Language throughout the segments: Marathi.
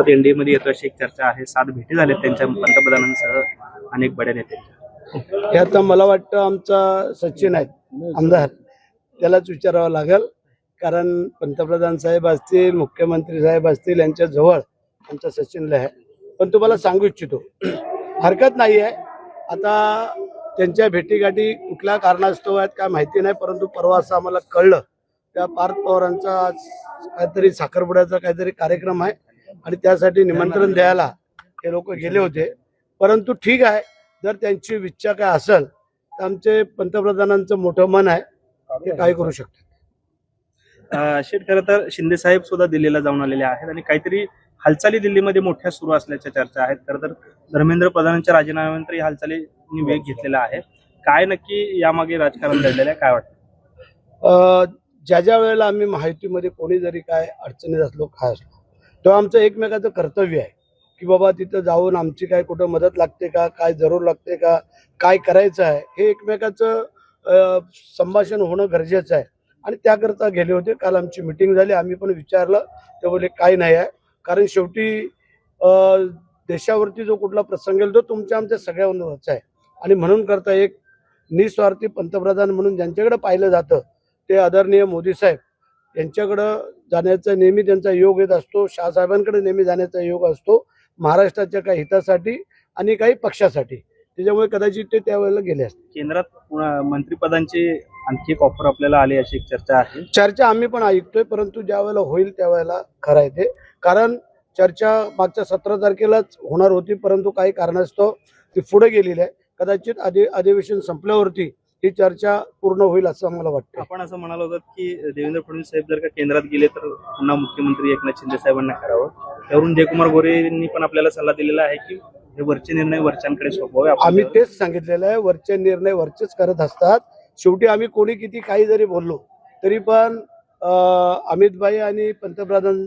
एनडीए मध्ये येतो अशी एक चर्चा आहे. 7 भेटी झाल्या त्यांच्या पंतप्रधानांसह अनेक बड्या नेत्यांच्या. हे आता मला वाटतं आमचा सचिन आहे आमदार, त्यालाच विचारावं लागेल. कारण पंतप्रधान साहेब असतील, मुख्यमंत्री साहेब असतील, यांच्या जवळ आमचा सचिनला आहे. पण तुम्हाला सांगू इच्छितो, हरकत नाही आहे. आता त्यांच्या भेटीगाठी कुठल्या कारणास्तव आहेत काय माहिती नाही, परंतु परवा असं आम्हाला कळलं त्या पार्थ पवारांचा काहीतरी साखरपुड्याचा काहीतरी कार्यक्रम आहे आणि त्यासाठी निमंत्रण द्यायला हे लोक गेले होते. परंतु ठीक आहे, जर त्यांची इच्छा काय असेल तर आमचे पंतप्रधानांचं मोठं मन आहे, ते काय करू शकतात. शेठ, खरं तर शिंदे साहेब सुद्धा दिल्लीला जाऊन आलेले आहेत आणि काहीतरी हालचाली दिल्लीमध्ये मोठ्या सुरू असल्याच्या चर्चा आहेत. खरं तर धर्मेंद्र प्रधानांच्या राजीनाम्यानंतर या हालचालींनी वेग घेतलेला आहे. काय नक्की यामागे राजकारण दडलेलं आहे, काय वाटतं? ज्या वेळेला आम्ही महायुतीमध्ये कोणी जरी काय अडचणीत असलो काय असलो, तेव्हा आमचं एकमेकाचं कर्तव्य आहे की बाबा तिथं जाऊन आमची काय कुठं मदत लागते का, काय जरूर लागते का, काय करायचं आहे, हे एकमेकाचं संभाषण होणं गरजेचं आहे. आणि त्याकरता गेले होते. काल आमची मिटिंग झाली, आम्ही पण विचारलं, ते बोलले काय नाही आहे. कारण शेवटी देशावरती जो कुठला प्रसंग येईल तो तुमच्या आमच्या सगळ्यांवरचा आहे. आणि म्हणून करता एक निस्वार्थी पंतप्रधान म्हणून ज्यांच्याकडे पाहिलं जातं ते आदरणीय मोदी साहेब यांच्याकडं जाण्याचा नेहमी त्यांचा योग येत असतो. शहासाहेबांकडे नेहमी जाण्याचा योग असतो, महाराष्ट्राच्या काही हितासाठी आणि काही पक्षासाठी. त्याच्यामुळे कदाचित ते त्यावेळेला गेले असते. केंद्रात मंत्रिपदांची आणखी एक ऑफर आपल्याला आली अशी एक चर्चा आहे. चर्चा आम्ही पण ऐकतोय, परंतु ज्या वेळेला होईल त्यावेळेला खरं आहे ते. कारण चर्चा मागच्या 17 तारखेलाच होणार होती, परंतु काही कारणास्तव ती पुढे गेलेली आहे. कदाचित अधिवेशन संपल्यावरती ही चर्चा पूर्ण होईल असं मला वाटतं. आपण असं म्हणालो होतं की देवेंद्र फडणवीस साहेब जर का केंद्रात गेले तर पुन्हा मुख्यमंत्री एकनाथ शिंदे साहेबांना करावं. त्यावरून जयकुमार गोरे यांनी पण आपल्याला सल्ला दिलेला आहे की हे वरचे निर्णय वरच्यांकडे सोपवावे. आम्ही तेच सांगितलेलं आहे, वरचे निर्णय वरचेच करत असतात. शेवटी आम्ही कोणी किती काही जरी बोललो तरी पण अमित भाई आणि पंतप्रधान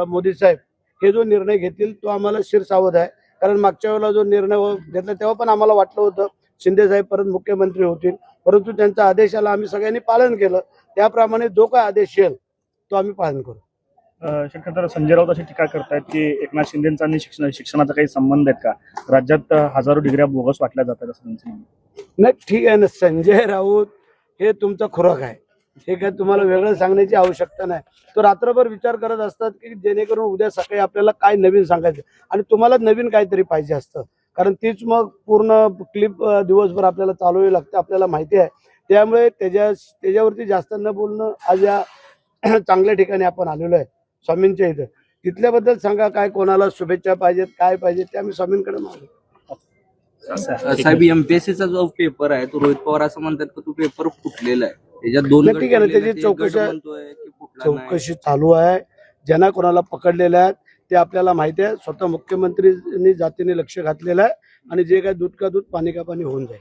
मोदी साहेब हे जो निर्णय घेतील तो आम्हाला शिरसावध आहे. कारण मागच्या वेळेला जो निर्णय घेतला तेव्हा पण आम्हाला वाटलं होतं शिंदे साहेब परत मुख्यमंत्री होतील, परंतु त्यांच्या आदेशाला आम्ही सगळ्यांनी पालन केलं. त्याप्रमाणे जो काय आदेश येईल तो आम्ही पालन करू. तर संजय राऊत अशी टीका करतायत की एकनाथ शिंदेचा आणि शिक्षणाचा काही संबंध आहेत का, राज्यात हजारो डिग्र्या बोगस वाटल्या जातात असं त्यांचं म्हणणं. नाही, ठीक आहे ना, संजय राऊत हे तुमचा खुराक आहे, हे काय तुम्हाला वेगळं सांगण्याची आवश्यकता नाही. तो रात्रभर विचार करत असतात की जेणेकरून उद्या सकाळी आपल्याला काय नवीन सांगायचं, आणि तुम्हाला नवीन काहीतरी पाहिजे असतं. कारण तीच मग पूर्ण क्लिप दिवसभर आपल्याला चालवावी लागते, आपल्याला माहिती आहे. त्यामुळे त्याच्यावरती जास्त न बोलणं. आज या चांगल्या ठिकाणी आपण आलेलो आहे स्वामींच्या इथं, तिथल्याबद्दल सांगा, काय कोणाला शुभेच्छा पाहिजेत, काय पाहिजे ते आम्ही स्वामींकडे मागू. साहेब, एमपीएससीचा जो पेपर आहे तो रोहित पवार असं म्हणतात की तो पेपर फुटलेला आहे. त्याच्यात 2 ठीक आहे ना, त्याची चौकशी चालू आहे. ज्यांना कोणाला पकडलेल्या आहेत ते आपल्याला माहिती आहे. स्वतः मुख्यमंत्र्यांनी जातीने लक्ष घातलेलं आहे आणि जे काय दूध का दूध पाणी का पाणी होऊन जाईल.